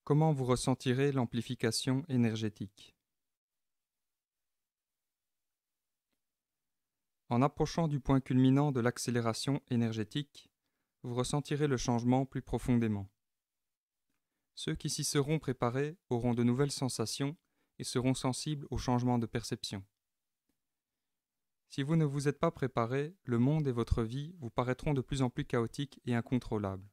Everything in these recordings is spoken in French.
Comment vous ressentirez l'amplification énergétique? En approchant du point culminant de l'accélération énergétique, vous ressentirez le changement plus profondément. Ceux qui s'y seront préparés auront de nouvelles sensations et seront sensibles aux changements de perception. Si vous ne vous êtes pas préparé, le monde et votre vie vous paraîtront de plus en plus chaotiques et incontrôlables.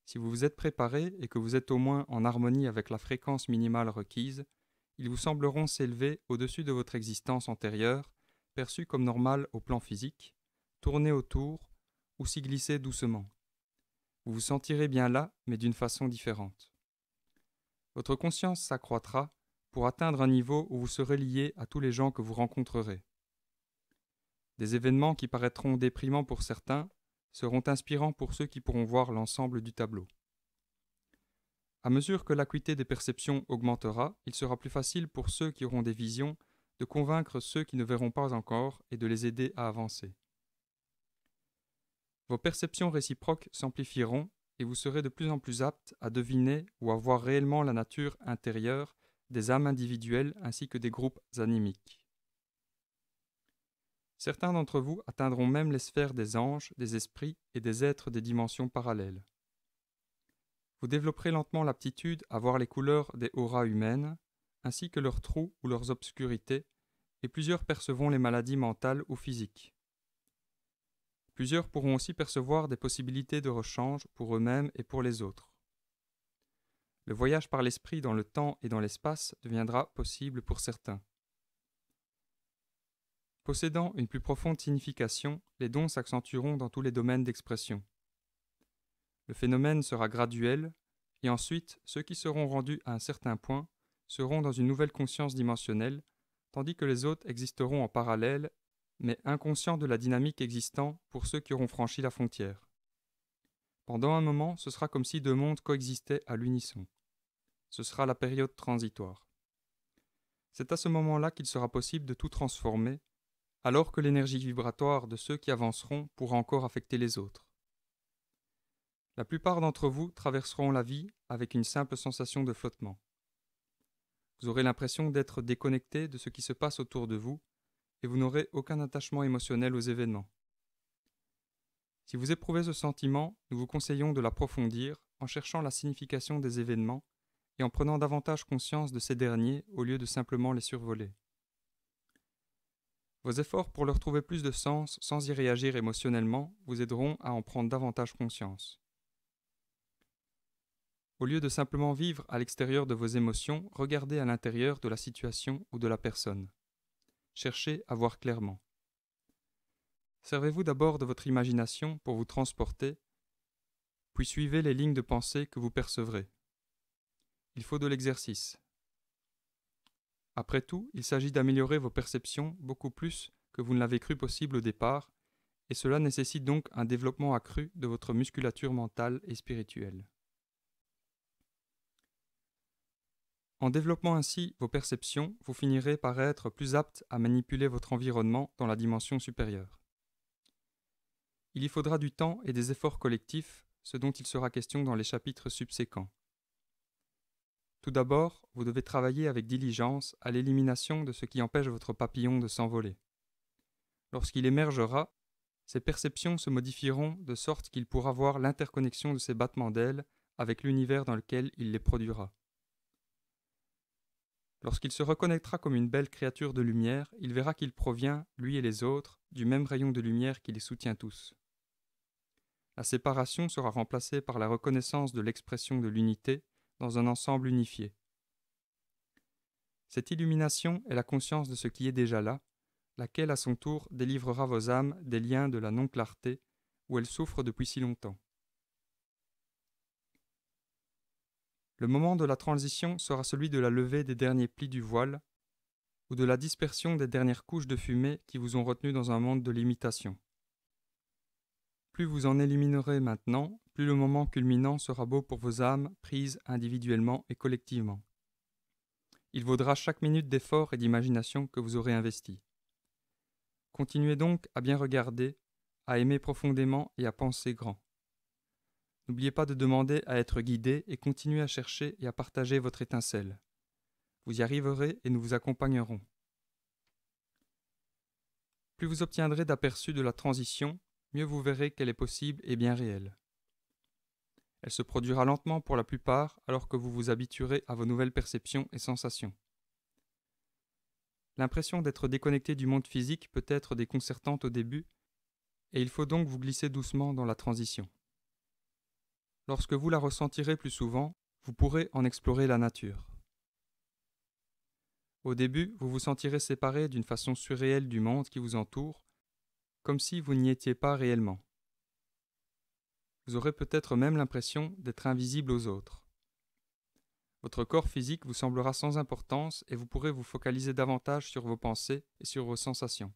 Si vous vous êtes préparé et que vous êtes au moins en harmonie avec la fréquence minimale requise, ils vous sembleront s'élever au-dessus de votre existence antérieure, perçue comme normale au plan physique, tourner autour ou s'y glisser doucement. Vous vous sentirez bien là, mais d'une façon différente. Votre conscience s'accroîtra pour atteindre un niveau où vous serez lié à tous les gens que vous rencontrerez. Des événements qui paraîtront déprimants pour certains seront inspirants pour ceux qui pourront voir l'ensemble du tableau. À mesure que l'acuité des perceptions augmentera, il sera plus facile pour ceux qui auront des visions de convaincre ceux qui ne verront pas encore et de les aider à avancer. Vos perceptions réciproques s'amplifieront et vous serez de plus en plus aptes à deviner ou à voir réellement la nature intérieure des âmes individuelles ainsi que des groupes animiques. Certains d'entre vous atteindront même les sphères des anges, des esprits et des êtres des dimensions parallèles. Vous développerez lentement l'aptitude à voir les couleurs des auras humaines, ainsi que leurs trous ou leurs obscurités, et plusieurs percevront les maladies mentales ou physiques. Plusieurs pourront aussi percevoir des possibilités de rechange pour eux-mêmes et pour les autres. Le voyage par l'esprit dans le temps et dans l'espace deviendra possible pour certains. Possédant une plus profonde signification, les dons s'accentueront dans tous les domaines d'expression. Le phénomène sera graduel, et ensuite, ceux qui seront rendus à un certain point seront dans une nouvelle conscience dimensionnelle, tandis que les autres existeront en parallèle, mais inconscients de la dynamique existant pour ceux qui auront franchi la frontière. Pendant un moment, ce sera comme si deux mondes coexistaient à l'unisson. Ce sera la période transitoire. C'est à ce moment-là qu'il sera possible de tout transformer, alors que l'énergie vibratoire de ceux qui avanceront pourra encore affecter les autres. La plupart d'entre vous traverseront la vie avec une simple sensation de flottement. Vous aurez l'impression d'être déconnecté de ce qui se passe autour de vous et vous n'aurez aucun attachement émotionnel aux événements. Si vous éprouvez ce sentiment, nous vous conseillons de l'approfondir en cherchant la signification des événements et en prenant davantage conscience de ces derniers au lieu de simplement les survoler. Vos efforts pour leur trouver plus de sens sans y réagir émotionnellement vous aideront à en prendre davantage conscience. Au lieu de simplement vivre à l'extérieur de vos émotions, regardez à l'intérieur de la situation ou de la personne. Cherchez à voir clairement. Servez-vous d'abord de votre imagination pour vous transporter, puis suivez les lignes de pensée que vous percevrez. Il faut de l'exercice. Après tout, il s'agit d'améliorer vos perceptions beaucoup plus que vous ne l'avez cru possible au départ, et cela nécessite donc un développement accru de votre musculature mentale et spirituelle. En développant ainsi vos perceptions, vous finirez par être plus apte à manipuler votre environnement dans la dimension supérieure. Il y faudra du temps et des efforts collectifs, ce dont il sera question dans les chapitres subséquents. Tout d'abord, vous devez travailler avec diligence à l'élimination de ce qui empêche votre papillon de s'envoler. Lorsqu'il émergera, ses perceptions se modifieront de sorte qu'il pourra voir l'interconnexion de ses battements d'ailes avec l'univers dans lequel il les produira. Lorsqu'il se reconnaîtra comme une belle créature de lumière, il verra qu'il provient, lui et les autres, du même rayon de lumière qui les soutient tous. La séparation sera remplacée par la reconnaissance de l'expression de l'unité dans un ensemble unifié. Cette illumination est la conscience de ce qui est déjà là, laquelle à son tour délivrera vos âmes des liens de la non-clarté où elles souffrent depuis si longtemps. Le moment de la transition sera celui de la levée des derniers plis du voile ou de la dispersion des dernières couches de fumée qui vous ont retenu dans un monde de limitation. Plus vous en éliminerez maintenant, plus le moment culminant sera beau pour vos âmes prises individuellement et collectivement. Il vaudra chaque minute d'effort et d'imagination que vous aurez investi. Continuez donc à bien regarder, à aimer profondément et à penser grand. N'oubliez pas de demander à être guidé et continuez à chercher et à partager votre étincelle. Vous y arriverez et nous vous accompagnerons. Plus vous obtiendrez d'aperçus de la transition, mieux vous verrez qu'elle est possible et bien réelle. Elle se produira lentement pour la plupart alors que vous vous habituerez à vos nouvelles perceptions et sensations. L'impression d'être déconnecté du monde physique peut être déconcertante au début, et il faut donc vous glisser doucement dans la transition. Lorsque vous la ressentirez plus souvent, vous pourrez en explorer la nature. Au début, vous vous sentirez séparé d'une façon surréelle du monde qui vous entoure, comme si vous n'y étiez pas réellement. Vous aurez peut-être même l'impression d'être invisible aux autres. Votre corps physique vous semblera sans importance et vous pourrez vous focaliser davantage sur vos pensées et sur vos sensations.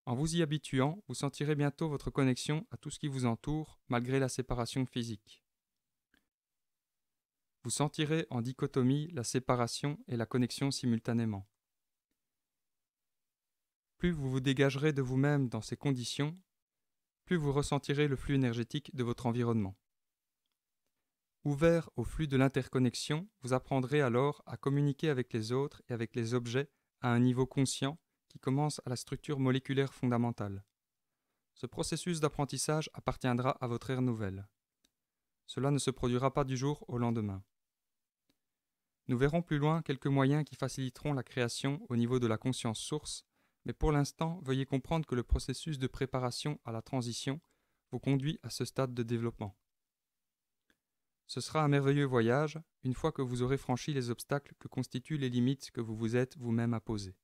En vous y habituant, vous sentirez bientôt votre connexion à tout ce qui vous entoure, malgré la séparation physique. Vous sentirez en dichotomie la séparation et la connexion simultanément. Plus vous vous dégagerez de vous-même dans ces conditions, plus vous ressentirez le flux énergétique de votre environnement. Ouvert au flux de l'interconnexion, vous apprendrez alors à communiquer avec les autres et avec les objets à un niveau conscient qui commence à la structure moléculaire fondamentale. Ce processus d'apprentissage appartiendra à votre ère nouvelle. Cela ne se produira pas du jour au lendemain. Nous verrons plus loin quelques moyens qui faciliteront la création au niveau de la conscience source, mais pour l'instant, veuillez comprendre que le processus de préparation à la transition vous conduit à ce stade de développement. Ce sera un merveilleux voyage, une fois que vous aurez franchi les obstacles que constituent les limites que vous vous êtes vous-même imposées.